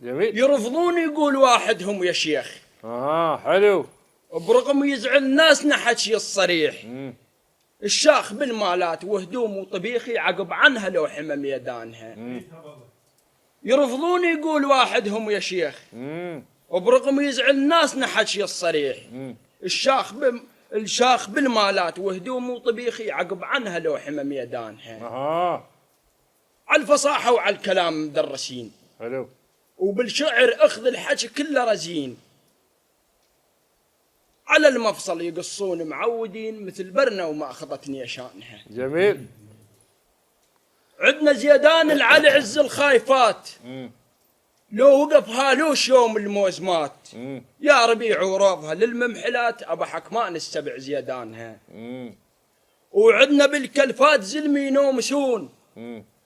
جميل. يرفضون يقول واحدهم يا شيخ. حلو. برغم يزعل الناس نحكي الصريح. الشاخ بالمالات وهدوم وطبيخي عقب عنها لو حمى ميدانها. يرفضون يقول واحدهم يا شيخ. وبرغم يزعل الناس نحكي الصريح. الشاخ بالمالات وهدوم وطبيخي عقب عنها لو حمى ميدانها. على الفصاحة وعلى الكلام مدرسين. حلو. وبالشعر اخذ الحكي كله رزين. على المفصل يقصون معودين مثل برنا وما أخذتني يشانها. جميل. عندنا زيدان العلي عز الخايفات. لو وقف هالوش يوم الموزمات. يا ربيع وروضها للممحلات أبحك ما نستبع زيدانها. وعندنا بالكلفات زلمين ومسون.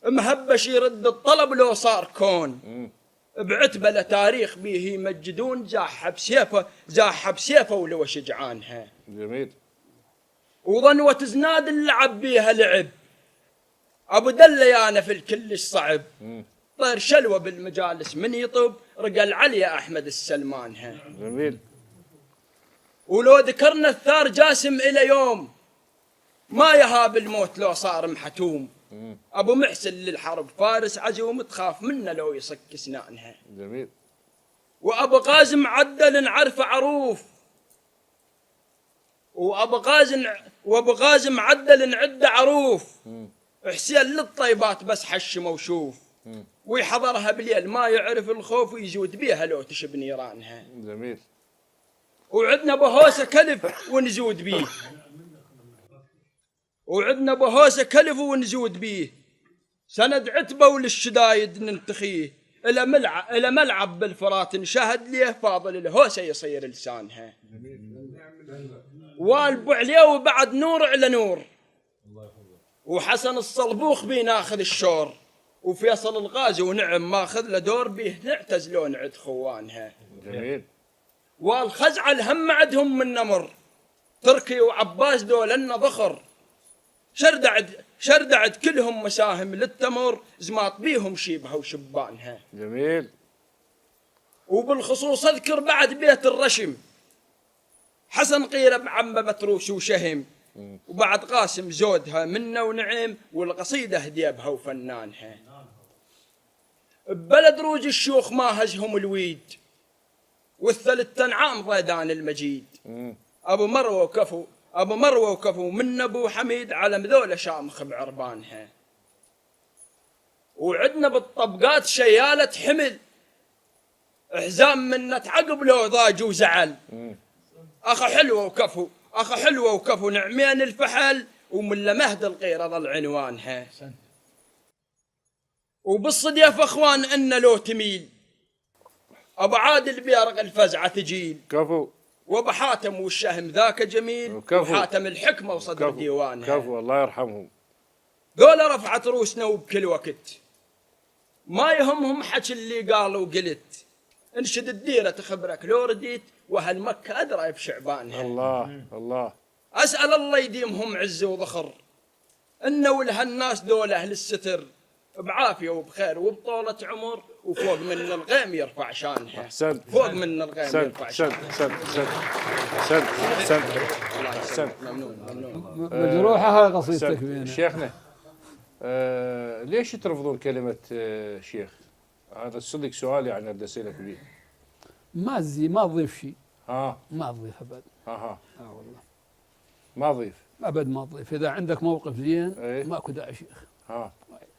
مهبش يرد الطلب لو صار كون. بعتبة لتاريخ بيه يمجدون زاحب سيفه ولو شجعانها. جميل. وظنوة زناد اللعب بيها لعب. أبو دليانة في الكلش صعب. طير شلوة بالمجالس من يطب رقل علي أحمد السلمانها. جميل. ولو ذكرنا الثار جاسم إلى يوم ما يهاب الموت لو صار محتوم. أبو محسن للحرب فارس عزوم تخاف منه لو يصك سنانها. جميل. وأبو قازم عدل نعرف عروف. وأبو قازم عدل نعد عروف. حسين للطيبات بس حشم وشوف. ويحضرها بالليل ما يعرف الخوف ويزود بيها لو تشب نيرانها. جميل. وعدنا بهوسة كلف ونزود بيه. وعدنا بهوسة كلف ونزود بيه. سند عتبة وللشدايد ننتخيه. إلى ملعب بالفرات نشهد ليه فاضل الهوسة يصير لسانها. والبو عليه وبعد نور على نور. وحسن الصلبوخ بيناخذ الشور. وفيصل الغازي ونعم ماخذ له دور بيه نعتزلون عد خوانها. جميل. والخزعة الهم عدهم من نمر. تركي وعباس دولنا ضخر. شردعد كلهم مساهم للتمر زماط بيهم شيبها وشبانها. جميل. وبالخصوص اذكر بعد بيت الرشم. حسن قيرة بعم بتروس وشهم. وبعد قاسم زودها منا ونعيم والقصيدة هديبها وفنانها. ببلد روج الشيوخ ما هزهم الويد. والثلث تنعام ضيدان المجيد. أبو مروة وكفو من أبو حميد على مذولة شامخ بعربانها. وعدنا بالطبقات شيالة حمل. حزام منة تعقب لو ضاج وزعل. أخ حلوة وكفو نعمين الفحل ومن مهد القيرة ظل عنوانها. وبالصديف أخوان أن لو تميل. أبو عادل بيرق الفزعة تجيل. كفو. وابو حاتم والشهم ذاك جميل. وحاتم الحكمة وصدر ديوانها. كفو الله يرحمهم. ذولا رفعت روسنا وبكل وقت. ما يهمهم حكي اللي قالوا وقلت. انشد الديرة تخبرك لو رديت وهالمكة أدرى بشعبانها. الله الله. أسأل الله يديمهم عز وذخر. إنه ولهالناس دول أهل الستر بعافية وبخير وبطولة عمر وفوق من الغيم يرفع شانها. أحسنت. فوق من الغيم يرفع شانها. أحسنت. ممنون. مجروحة هاي قصيدتك بينا. شيخنا ليش ترفضون كلمة شيخ؟ هذا الصدق سؤال يعني بدي اسالك به. ما تضيف شيء. ما تضيف ابد. والله ما تضيف ابد، ما تضيف. اذا عندك موقف زين ايه؟ ماكو داعي شيخ.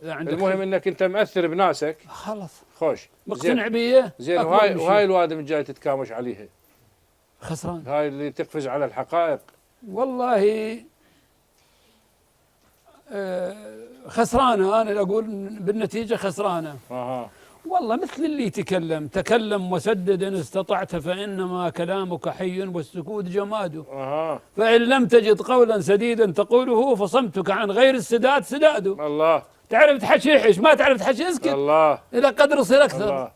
اذا عندك المهم انك انت مأثر بناسك خلص خوش مقتنع بيه. زين. وهاي الوادم الجاي تتكامش عليها خسران. هاي اللي تقفز على الحقائق. والله خسرانه. انا اقول بالنتيجه خسرانه. والله مثل اللي تكلم وسدد إن استطعت، فإنما كلامك حي والسكوت جماد. فإن لم تجد قولا سديدا تقوله فصمتك عن غير السداد سداد. الله. تعرف تحكي حش، ما تعرف تحكي اسكت. الله. إذا قدر يصير أكثر.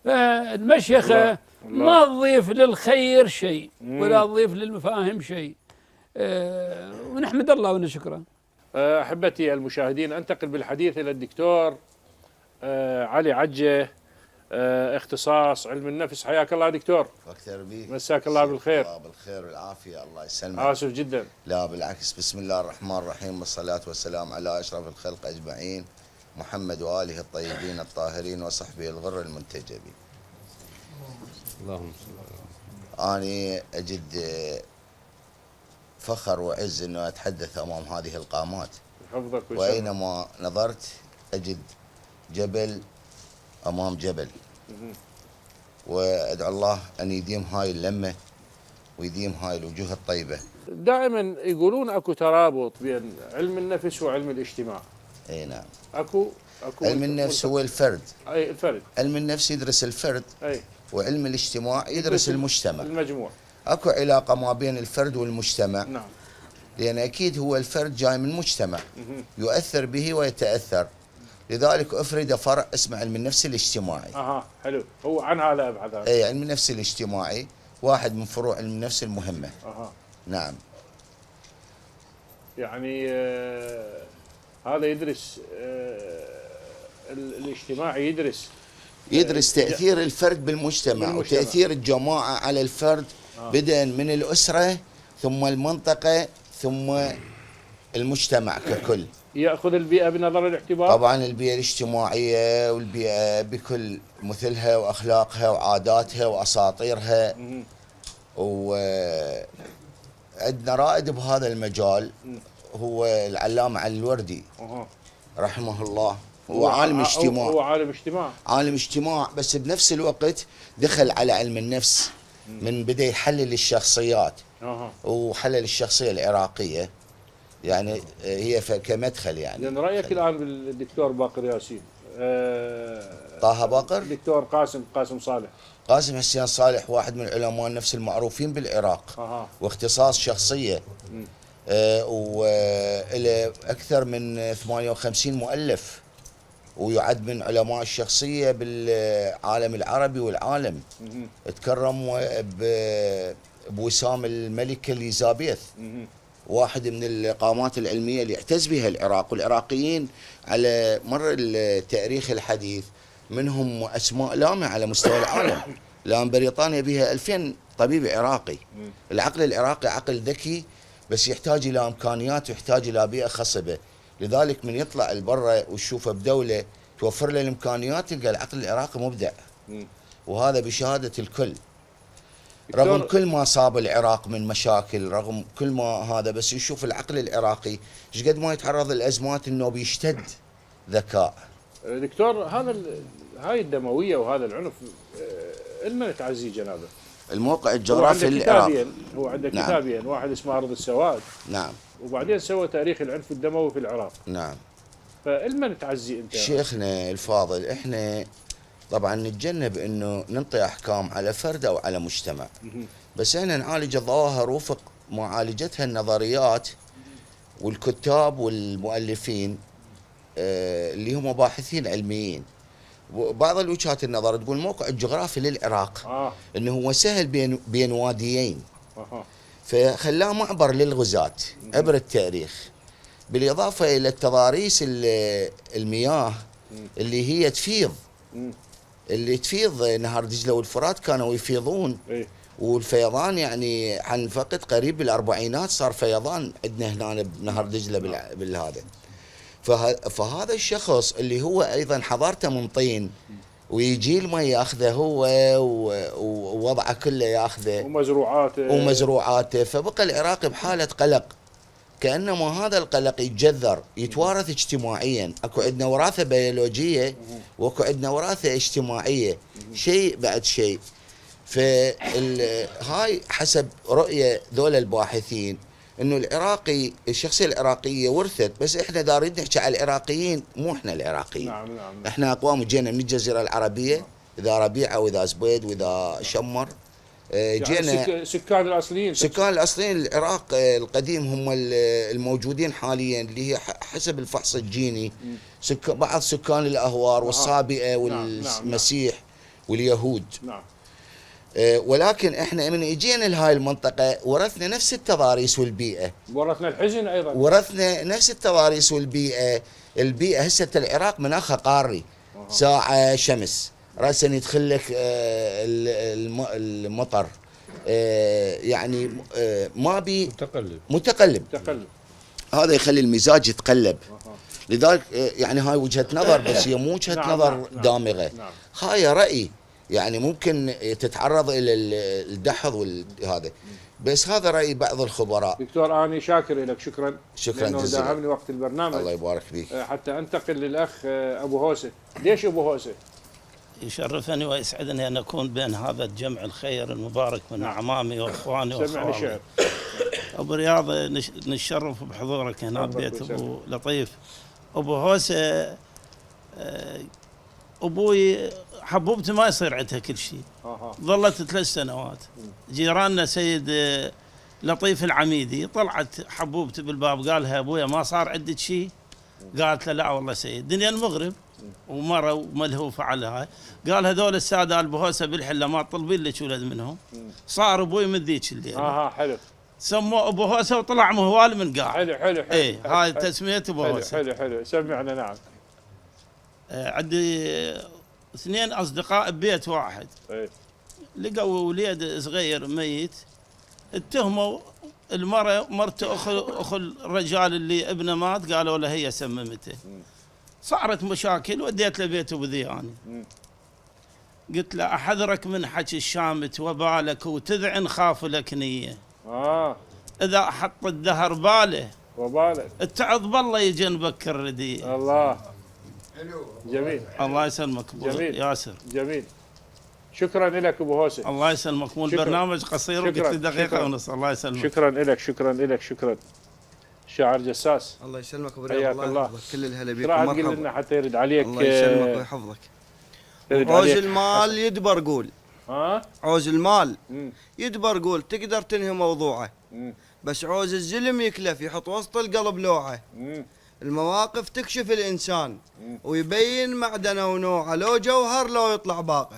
المشيخة ما تضيف للخير شيء ولا تضيف للمفاهيم شيء. ونحمد الله ونشكره. أحبتي المشاهدين، أنتقل بالحديث إلى الدكتور علي عجة، اختصاص علم النفس. حياك الله دكتور. اكثر بيك. مساك الله بالخير. الله بالخير والعافيه، الله يسلمك. اسف جدا. لا بالعكس، بسم الله الرحمن الرحيم، والصلاه والسلام على اشرف الخلق اجمعين، محمد واله الطيبين الطاهرين وصحبه الغر المنتجبين. اللهم صل. اني اجد فخر وعز انه اتحدث امام هذه القامات. حفظك ويسلمك. واينما نظرت اجد جبل امام جبل. وادعو الله ان يديم هاي اللمه ويديم هاي الوجوه الطيبه. دائما يقولون اكو ترابط بين علم النفس وعلم الاجتماع. اي نعم. اكو علم النفس هو الفرد. اي الفرد. علم النفس يدرس الفرد. اي. وعلم الاجتماع يدرس المجتمع. المجموع. اكو علاقه ما بين الفرد والمجتمع. نعم. لان اكيد هو الفرد جاي من مجتمع يؤثر به ويتاثر. لذلك افرد فرع اسمه علم النفس الاجتماعي. حلو. هو عن هذا ابعد. اي علم النفس الاجتماعي واحد من فروع علم النفس المهمه. نعم. يعني هذا يدرس الاجتماعي يدرس تاثير الفرد بالمجتمع وتاثير الجماعه على الفرد. بدءا من الاسره ثم المنطقه ثم المجتمع ككل. ياخذ البيئه بنظر الاعتبار. طبعا البيئه الاجتماعيه والبيئه بكل مثلها واخلاقها وعاداتها واساطيرها. وعندنا رائد بهذا المجال هو العلامه علي الوردي رحمه الله. هو عالم اجتماع. هو عالم اجتماع. عالم اجتماع، بس بنفس الوقت دخل على علم النفس من بدا يحلل الشخصيات. وحلل الشخصيه العراقيه. يعني هي كمدخل يعني. لان رايك الان بالدكتور باقر ياسين. طه باقر؟ الدكتور قاسم صالح. قاسم حسين صالح واحد من علماء النفس المعروفين بالعراق. واختصاص شخصيه. وله اكثر من 58 مؤلف. ويعد من علماء الشخصيه بالعالم العربي والعالم. تكرم بوسام الملكه اليزابيث. واحد من القامات العلميه اللي يعتز بها العراق والعراقيين على مر التاريخ الحديث. منهم اسماء لامعه على مستوى العالم. الان بريطانيا بها 2000 طبيب عراقي. العقل العراقي عقل ذكي، بس يحتاج الى امكانيات ويحتاج الى بيئه خصبه. لذلك من يطلع لبرا ويشوفه بدوله توفر له الامكانيات تلقى العقل العراقي مبدع. وهذا بشهاده الكل. رغم كل ما صاب العراق من مشاكل، رغم كل ما هذا، بس يشوف العقل العراقي ايش قد ما يتعرض للازمات انه بيشتد ذكاء. دكتور، هاي الدمويه وهذا العنف لمن تعزي جنابه؟ الموقع الجغرافي للعراق. هو عنده كتابين، واحد اسمه ارض السواد. نعم. وبعدين سوى تاريخ العنف الدموي في العراق. نعم. فلمن تعزي انت؟ شيخنا الفاضل، احنا طبعا نتجنب انه ننطي احكام على فرد او على مجتمع. بس احنا نعالج الظواهر وفق معالجتها النظريات والكتاب والمؤلفين اللي هم باحثين علميين. بعض الوجهات النظر تقول الموقع الجغرافي للعراق انه هو سهل بين واديين. فخلاه معبر للغزاة، عبر التاريخ. بالاضافه الى التضاريس المياه اللي هي تفيض نهر دجله والفرات كانوا يفيضون. والفيضان يعني عن فقط قريب بالاربعينات صار فيضان عندنا هنا بنهر دجله بالهذا. فهذا الشخص اللي هو ايضا حضارته من طين ويجي المي ياخذه هو ووضعه كله ياخذه ومزروعاته. فبقى العراق بحالة قلق، كأنما هذا القلق يتجذر يتوارث اجتماعيا. اكو عندنا وراثة بيولوجية واكو عندنا وراثة اجتماعية، شيء بعد شيء. فهاي حسب رؤية ذول الباحثين انه العراقي الشخصية العراقية ورثت، بس احنا دارين نحكي على العراقيين، مو احنا العراقيين. نعم. احنا اقوام جينا من الجزيرة العربية، اذا ربيعة واذا زبيد واذا شمر. جينا يعني سكان الأصليين العراق القديم هم الموجودين حاليا، اللي هي حسب الفحص الجيني بعض سكان الأهوار والصابئة والمسيح واليهود. نعم. ولكن احنا من اجينا لهاي المنطقة ورثنا نفس التضاريس والبيئة، ورثنا الحزن أيضا، ورثنا نفس التضاريس والبيئة. البيئة هسه العراق مناخها قاري، ساعة شمس رأسا يدخل لك المطر، يعني ما بي متقلب. هذا يخلي المزاج يتقلب. لذلك يعني هاي وجهة نظر، بس هي مو وجهة نظر دامغة. هاي رأي يعني ممكن تتعرض إلى الدحض وهذا، بس هذا رأي بعض الخبراء. دكتور أنا شاكر لك، شكرا جزيلا، داعمني وقت البرنامج. الله يبارك فيك. حتى أنتقل للأخ أبو هوسة. ليش أبو هوسة؟ يشرفني ويسعدني أن أكون بين هذا الجمع الخير المبارك من أعمامي وأخواني وأخواني. أبو رياض نتشرف بحضورك هنا ببيت أبو لطيف. أبو هوسة أبوي حبوبته ما يصير عندها كل شيء، ظلت 3 سنوات. جيراننا سيد لطيف العميدي طلعت حبوبته بالباب، قالها أبويا ما صار عندك شيء؟ قالت له لا والله سيد، دنيا المغرب ومرة وملهوفة على هاي. قال هذول السادة البهوسة بالحلة ما طلبين لك ولد منهم. صار أبوي من ذيك الليلة. حلو. سموه أبو هوسة وطلع مهوال من قاع. حلو. إيه هاي تسمية أبو هوسة. حلو. سمعنا. نعم. عندي 2 أصدقاء ببيت واحد. لقوا وليد صغير ميت، اتهموا المرة مرته أخو الرجال اللي ابنه مات، قالوا له هي سممته. صارت مشاكل، وديت له بيت ابو ذياني. قلت له احذرك من حكي الشامت وبالك وتذعن خاف لك نيه. اذا حط الدهر باله وبالك اتعظ بالله يجنبك الرديه. الله جميل. الله يسلمك جميل ياسر. جميل. شكرا لك ابو هوسة. الله يسلمك. مو البرنامج قصير وقلت لي دقيقه ونص. الله يسلمك. شكرا لك. شاعر جساس. الله يسلمك ابو رياض. الله يحفظك. كل الهلا بيك ومرحبا. قل لنا حتى يرد عليك. الله يسلمك ويحفظك. عوز المال يدبر قول. عوز المال يدبر قول، تقدر تنهي موضوعه. بس عوز الزلم يكلف، يحط وسط القلب لوعه. المواقف تكشف الانسان ويبين معدنه ونوعه، لو جوهر لو يطلع باقه.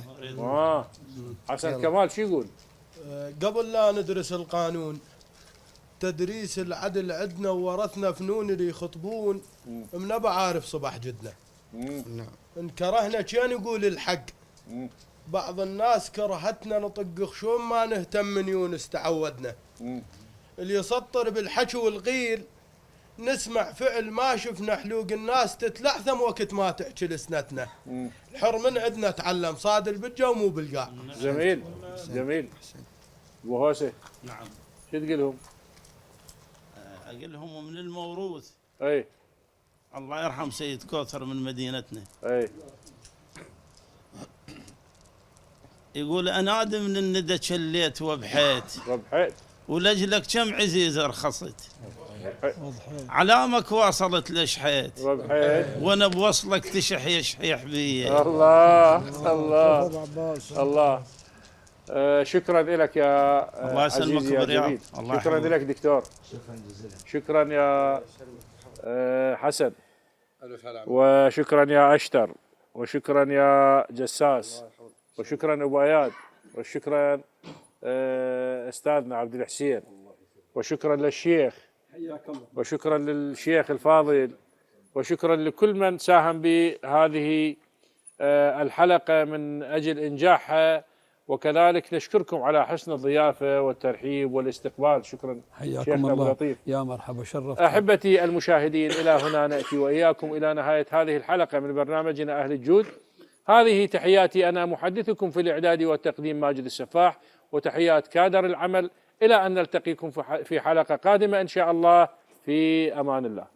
حسن كمال شو يقول؟ قبل لا ندرس القانون تدريس العدل عندنا، وورثنا فنون اللي يخطبون منبع عارف صباح جدنا. ان كرهنا كان يقول الحق. بعض الناس كرهتنا نطق خشوم، ما نهتم من يونس تعودنا. اللي يسطر بالحكي والغيل نسمع فعل، ما شفنا حلوق الناس تتلعثم وقت ما تحكي لسنتنا. الحر من عندنا تعلم صاد البجة ومو بالقاع. جميل. ابو هوسة. نعم. شو تقول لهم؟ اقول لهم من الموروث. اي الله يرحم سيد كوثر من مدينتنا. اي يقول انادم من الندى شليت وبحيت ولجلك كم عزيزه رخصت، علامك واصلت لشحيت وانا بوصلك تشحي شحيح بي. الله شكرا لك يا الله يسلمك يا جميل. شكرا لك دكتور. شكرا يا حسن، وشكرا يا أشتر، وشكرا يا جساس، وشكرا أبو أياد، وشكرا أستاذنا عبد الحسين، وشكرا للشيخ، وشكرا للشيخ الفاضل، وشكرا لكل من ساهم بهذه الحلقة من أجل إنجاحها، وكذلك نشكركم على حسن الضيافة والترحيب والاستقبال. شكرا حياكم الله. يا مرحبا شرفت. أحبتي المشاهدين، إلى هنا نأتي وإياكم إلى نهاية هذه الحلقة من برنامجنا أهل الجود. هذه تحياتي أنا محدثكم في الإعداد والتقديم ماجد السفاح، وتحيات كادر العمل، إلى أن نلتقيكم في حلقة قادمة إن شاء الله، في أمان الله.